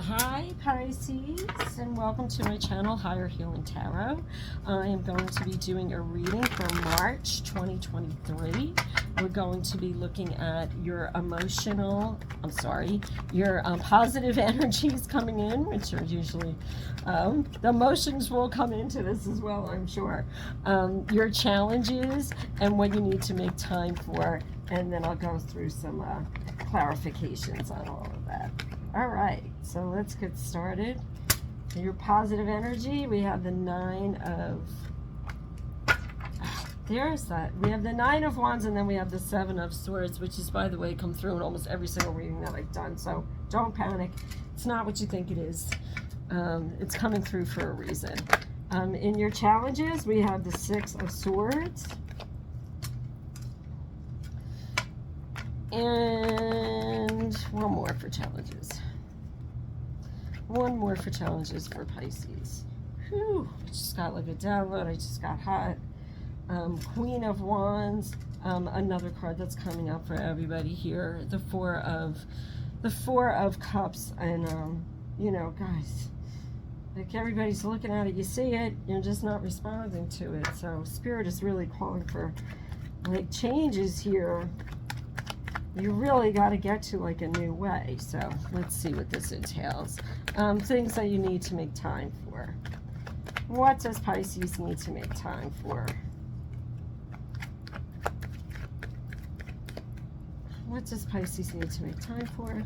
Hi Pisces, and welcome to my channel, Higher Healing Tarot. I am going to be doing a reading for March 2023. We're going to be looking at your your positive energies coming in, which are usually, the emotions will come into this as well, I'm sure. Your challenges and what you need to make time for, and then I'll go through some clarifications on all of that. All right, so let's get started. Your positive energy, we have the we have the Nine of Wands, and then we have the Seven of Swords, which is, by the way, come through in almost every single reading that I've done, so don't panic. It's not what you think it is. It's coming through for a reason. In your challenges, we have the Six of Swords. And one more for challenges. One more for challenges for Pisces. Whew, I just got like a download. I just got hot. Queen of Wands. Another card that's coming up for everybody here. The Four of Cups. And you know, guys, like everybody's looking at it. You see it. You're just not responding to it. So Spirit is really calling for like changes here. You really got to get to like a new way. So let's see what this entails. Things that you need to make time for. What does Pisces need to make time for? What does Pisces need to make time for?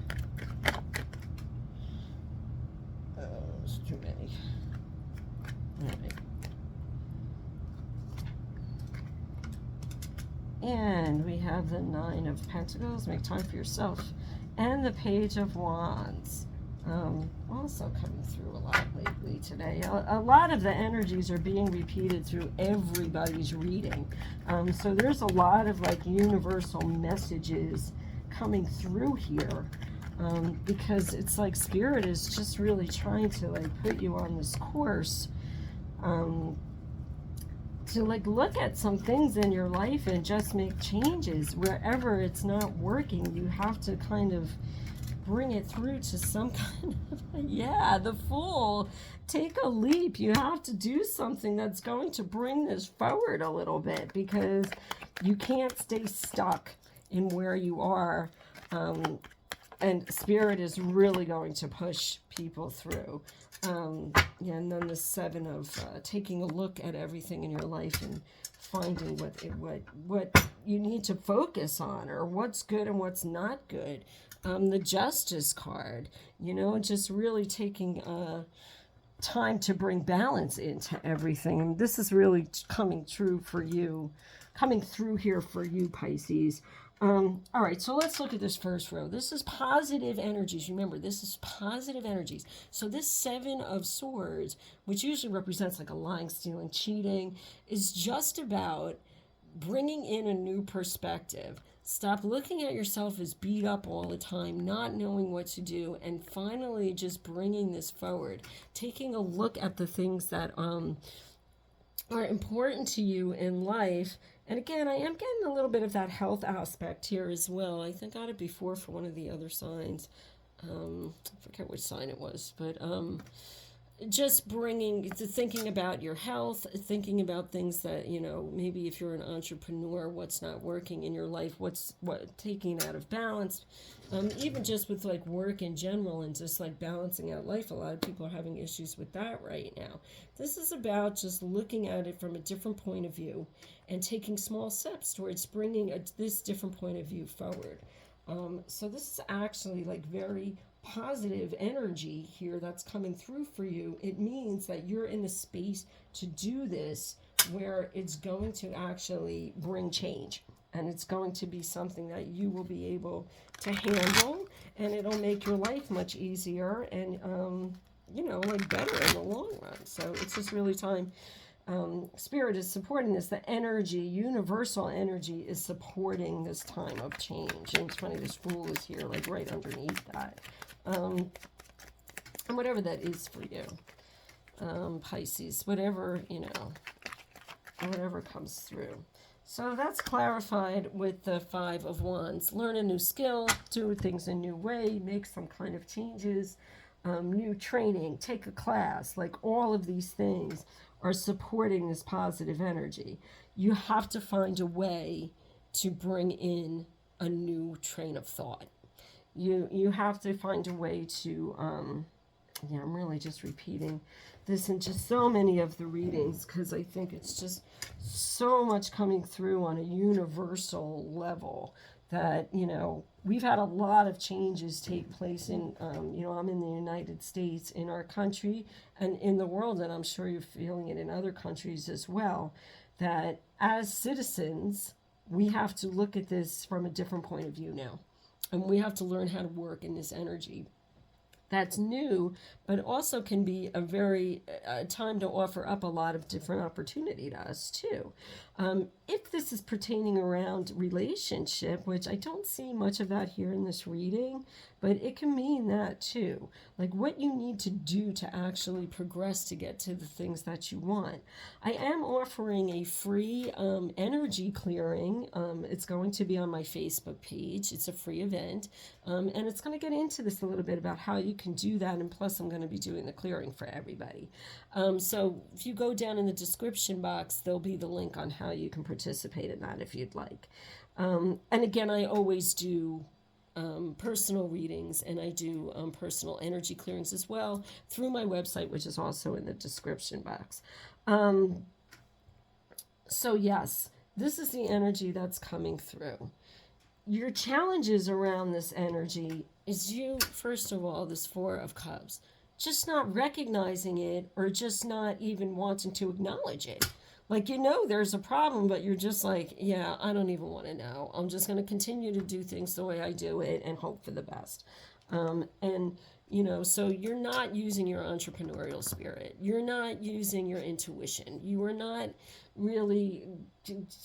Oh, it's too many. All right. And we have the Nine of Pentacles, make time for yourself, and the Page of Wands. Also coming through a lot lately today. A lot of the energies are being repeated through everybody's reading. So there's a lot of like universal messages coming through here, because it's like Spirit is just really trying to like put you on this course, to like look at some things in your life and just make changes. Wherever it's not working, you have to kind of bring it through to some kind of, yeah, the Fool. Take a leap. You have to do something that's going to bring this forward a little bit, because you can't stay stuck in where you are. And Spirit is really going to push people through. Yeah, and then the Seven of taking a look at everything in your life and finding what you need to focus on, or what's good and what's not good. The Justice card, you know, just really taking time to bring balance into everything. And this is really coming through here for you, Pisces. All right, so let's look at this first row. This is positive energies. Remember, this is positive energies. So this Seven of Swords, which usually represents like a lying, stealing, cheating, is just about bringing in a new perspective. Stop looking at yourself as beat up all the time, not knowing what to do, and finally just bringing this forward. Taking a look at the things that are important to you in life. And again, I am getting a little bit of that health aspect here as well. I think I got it before for one of the other signs. I forget which sign it was, but just thinking about your health, thinking about things that, you know, maybe if you're an entrepreneur, what's not working in your life, what taking out of balance, even just with like work in general and just like balancing out life. A lot of people are having issues with that right now. This is about just looking at it from a different point of view and taking small steps towards bringing this different point of view forward. So this is actually like very positive energy here that's coming through for you. It means that you're in the space to do this, where it's going to actually bring change, and it's going to be something that you will be able to handle, and it'll make your life much easier and you know, like better in the long run. So it's just really time. Spirit is supporting this. The energy, universal energy, is supporting this time of change. And it's funny, this Fool is here, like right underneath that. And whatever that is for you, Pisces, whatever, you know, whatever comes through. So that's clarified with the Five of Wands. Learn a new skill, do things a new way, make some kind of changes. new training, take a class. Like all of these things are supporting this positive energy. You have to find a way to bring in a new train of thought. You have to find a way to yeah, I'm really just repeating this in just so many of the readings because I think it's just so much coming through on a universal level that, you know, we've had a lot of changes take place in, you know, I'm in the United States, in our country, and in the world, and I'm sure you're feeling it in other countries as well, that as citizens, we have to look at this from a different point of view now. And we have to learn how to work in this energy that's new, but also can be a very time to offer up a lot of different opportunity to us too. If this is pertaining around relationship, which I don't see much of that here in this reading, but it can mean that too. Like what you need to do to actually progress to get to the things that you want. I am offering a free energy clearing. It's going to be on my Facebook page. It's a free event. And it's going to get into this a little bit about how you can do that. And plus, I'm going to be doing the clearing for everybody. So if you go down in the description box, there'll be the link on how you can participate in that if you'd like. And again, I always do personal readings, and I do personal energy clearings as well through my website, which is also in the description box. So yes, this is the energy that's coming through. Your challenges around this energy is you, first of all, this Four of Cups, just not recognizing it or just not even wanting to acknowledge it. Like, you know, there's a problem, but you're just like, yeah, I don't even want to know. I'm just going to continue to do things the way I do it and hope for the best. And, you know, so you're not using your entrepreneurial spirit. You're not using your intuition. You are not really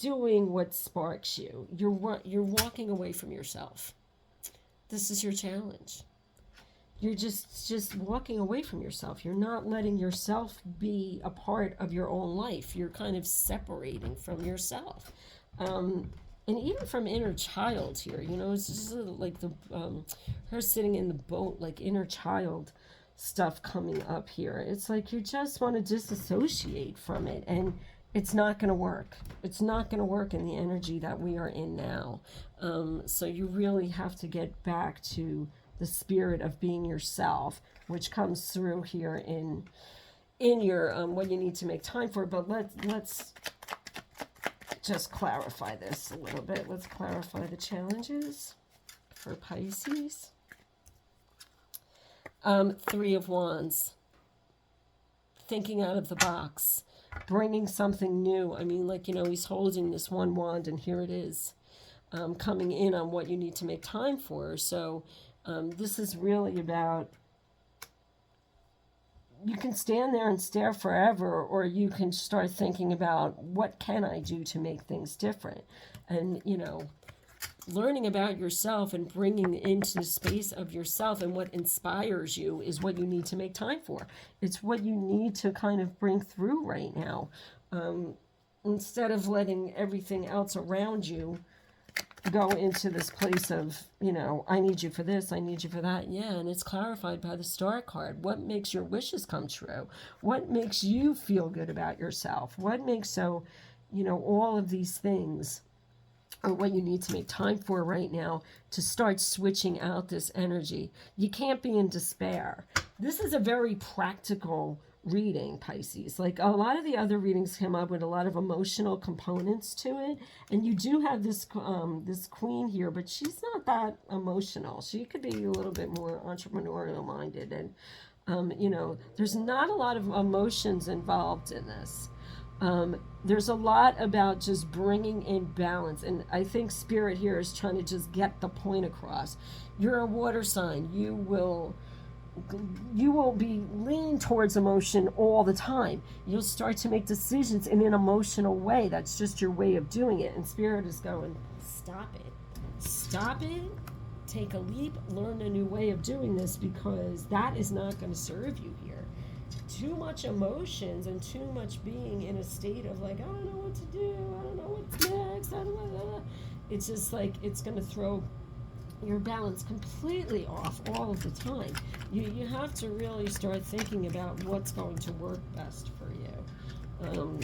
doing what sparks you. You're walking away from yourself. This is your challenge. You're just walking away from yourself. You're not letting yourself be a part of your own life. You're kind of separating from yourself. And even from inner child here, you know, it's just like the her sitting in the boat, like inner child stuff coming up here. It's like you just want to disassociate from it, and it's not going to work. It's not going to work in the energy that we are in now. So you really have to get back to the spirit of being yourself, which comes through here in your what you need to make time for. But let's just clarify this a little bit. Let's clarify the challenges for Pisces. Three of Wands, thinking out of the box, bringing something new. I mean, like, you know, he's holding this one wand, and here it is, coming in on what you need to make time for. So this is really about, you can stand there and stare forever, or you can start thinking about what can I do to make things different. And, you know, learning about yourself and bringing into the space of yourself and what inspires you is what you need to make time for. It's what you need to kind of bring through right now. Instead of letting everything else around you go into this place of, you know, I need you for this, I need you for that. Yeah, and it's clarified by the Star card. What makes your wishes come true? What makes you feel good about yourself? What makes, so, you know, all of these things are what you need to make time for right now to start switching out this energy. You can't be in despair. This is a very practical reading, Pisces. Like a lot of the other readings come up with a lot of emotional components to it, and you do have this this queen here, but she's not that emotional. She could be a little bit more entrepreneurial minded, and you know, there's not a lot of emotions involved in this. There's a lot about just bringing in balance, and I think Spirit here is trying to just get the point across. You're a water sign. You will be leaning towards emotion all the time. You'll start to make decisions in an emotional way. That's just your way of doing it. And Spirit is going, stop it. Stop it. Take a leap. Learn a new way of doing this, because that is not going to serve you here. Too much emotions and too much being in a state of like, I don't know what to do. I don't know what's next. I don't know. It's just like, it's going to throw your balance completely off all of the time. You have to really start thinking about what's going to work best for you.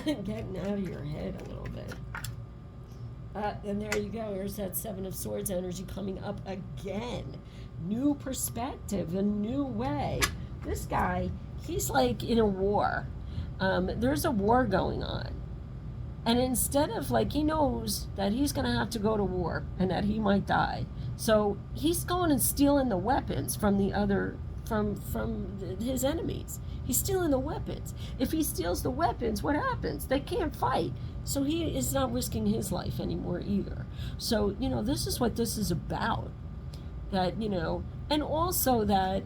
Getting out of your head a little bit. And there you go. Here's that Seven of Swords energy coming up again. New perspective, a new way. This guy, he's like in a war. There's a war going on. And instead of, like, he knows that he's going to have to go to war and that he might die. So he's going and stealing the weapons from the other, from his enemies. He's stealing the weapons. If he steals the weapons, what happens? They can't fight. So he is not risking his life anymore either. So, you know, this is what this is about. That, you know, and also that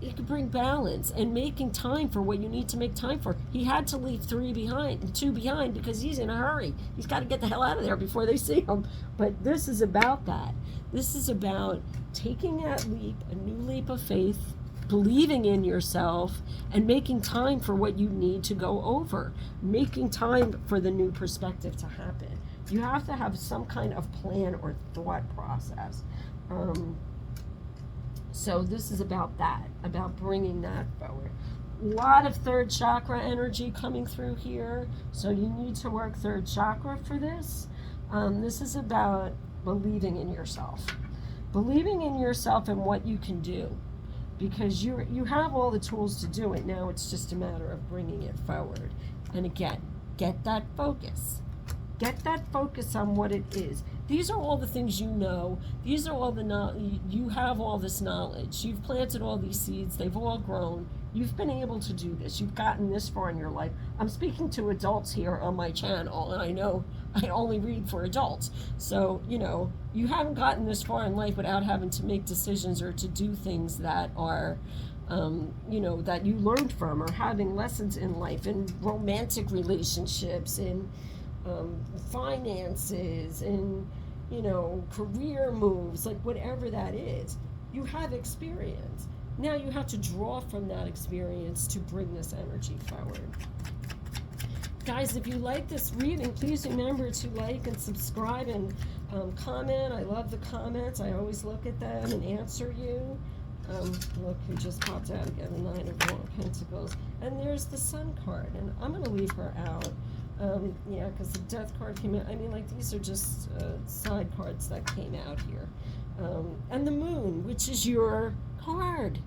it could bring balance and making time for what you need to make time for. He had to leave two behind because he's in a hurry. He's got to get the hell out of there before they see him. But this is about that. This is about taking that leap, a new leap of faith, believing in yourself, and making time for what you need to go over. Making time for the new perspective to happen. You have to have some kind of plan or thought process. So this is about that, about bringing that forward. A lot of third chakra energy coming through here. So you need to work third chakra for this. This is about believing in yourself. Believing in yourself and what you can do. Because you have all the tools to do it. Now it's just a matter of bringing it forward. And again, get that focus. Get that focus on what it is. These are all the things you know. These are all the you have all this knowledge. You've planted all these seeds. They've all grown. You've been able to do this. You've gotten this far in your life. I'm speaking to adults here on my channel, and I know I only read for adults. So, you know, you haven't gotten this far in life without having to make decisions or to do things that are, you know, that you learned from, or having lessons in life, in romantic relationships, in finances, and, you know, career moves, like whatever that is. You have experience. Now you have to draw from that experience to bring this energy forward. Guys, if you like this reading, please remember to like and subscribe and comment. I love the comments. I always look at them and answer you. Look who just popped out again, the Nine of Pentacles. And there's the Sun card, and I'm going to leave her out. Yeah, because the Death card came out. I mean, like, these are just side cards that came out here. And the Moon, which is your card.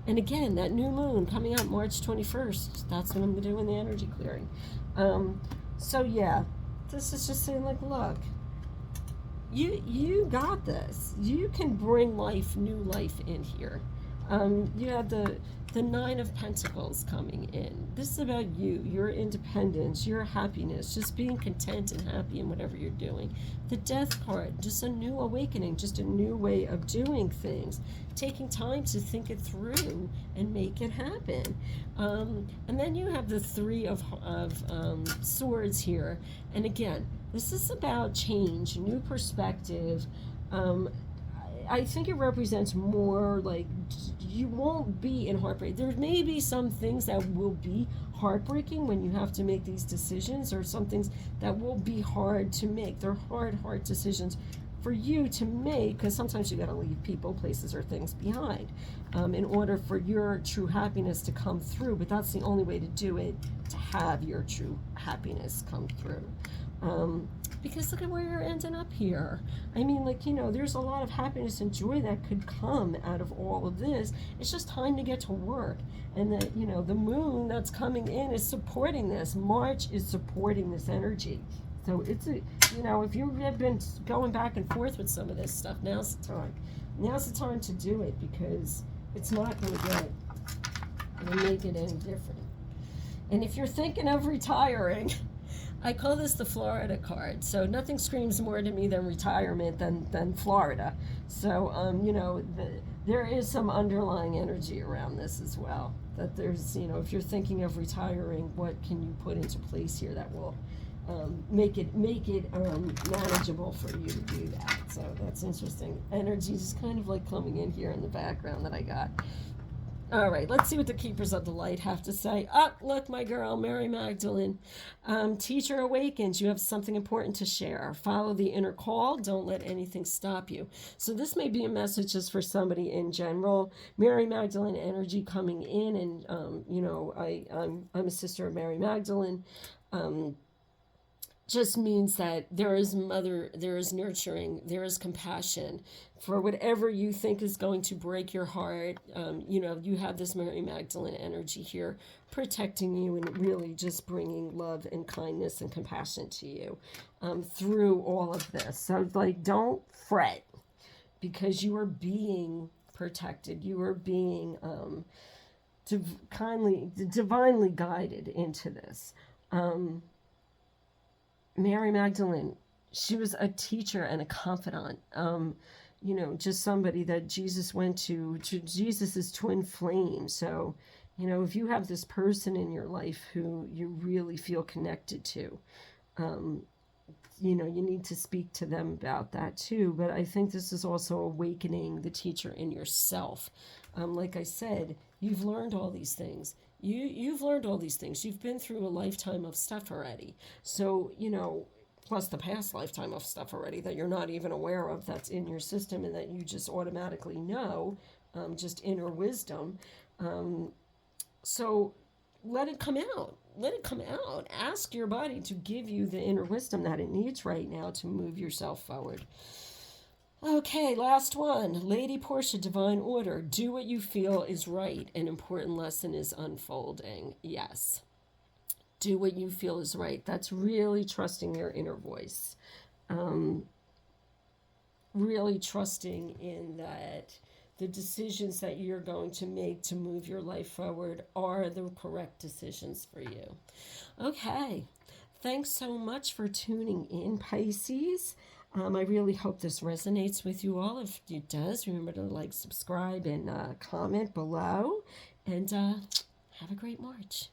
And again, that new moon coming out March 21st. That's when I'm doing the energy clearing. So yeah, this is just saying, like, look, you got this. You can bring new life in here. You have the Nine of Pentacles coming in. This is about you, your independence, your happiness, just being content and happy in whatever you're doing. The Death card, just a new awakening, just a new way of doing things, taking time to think it through and make it happen. And then you have the Three of Swords here. And again, this is about change, new perspective. I think it represents more like you won't be in heartbreak. There may be some things that will be heartbreaking when you have to make these decisions, or some things that will be hard to make. They're hard decisions for you to make, because sometimes you got to leave people, places, or things behind in order for your true happiness to come through. But that's the only way to do it, to have your true happiness come through. Because look at where you're ending up here. I mean, like, you know, there's a lot of happiness and joy that could come out of all of this. It's just time to get to work. And that, you know, the moon that's coming in is supporting this. March is supporting this energy. So it's a, you know, if you have been going back and forth with some of this stuff, now's the time. Now's the time to do it, because it's not going to make it any different. And if you're thinking of retiring, I call this the Florida card. So nothing screams more to me than retirement than Florida. So, you know, there is some underlying energy around this as well. That there's, you know, if you're thinking of retiring, what can you put into place here that will make it manageable for you to do that. So that's interesting. Energy is kind of like coming in here in the background that I got. All right, let's see what the Keepers of the Light have to say. Oh, look, my girl, Mary Magdalene. Teacher awakens. You have something important to share. Follow the inner call. Don't let anything stop you. So this may be a message just for somebody in general. Mary Magdalene energy coming in, and I'm a sister of Mary Magdalene. Just means that there is nurturing, there is compassion for whatever you think is going to break your heart. You have this Mary Magdalene energy here protecting you and really just bringing love and kindness and compassion to you through all of this. So, like, don't fret because you are being protected. You are being divinely guided into this. Mary Magdalene, she was a teacher and a confidant. Just somebody that Jesus went to Jesus's twin flame. So, if you have this person in your life who you really feel connected to, you need to speak to them about that too. But I think this is also awakening the teacher in yourself. Like I said, you've learned all these things. You've learned all these things. You've been through a lifetime of stuff already. So, plus the past lifetime of stuff already that you're not even aware of that's in your system and that you just automatically know, just inner wisdom. So let it come out. Let it come out. Ask your body to give you the inner wisdom that it needs right now to move yourself forward. Okay, last one. Lady Portia, Divine Order. Do what you feel is right. An important lesson is unfolding. Yes. Do what you feel is right. That's really trusting your inner voice. Really trusting in that the decisions that you're going to make to move your life forward are the correct decisions for you. Okay. Thanks so much for tuning in, Pisces. I really hope this resonates with you all. If it does, remember to like, subscribe, and comment below. And have a great March.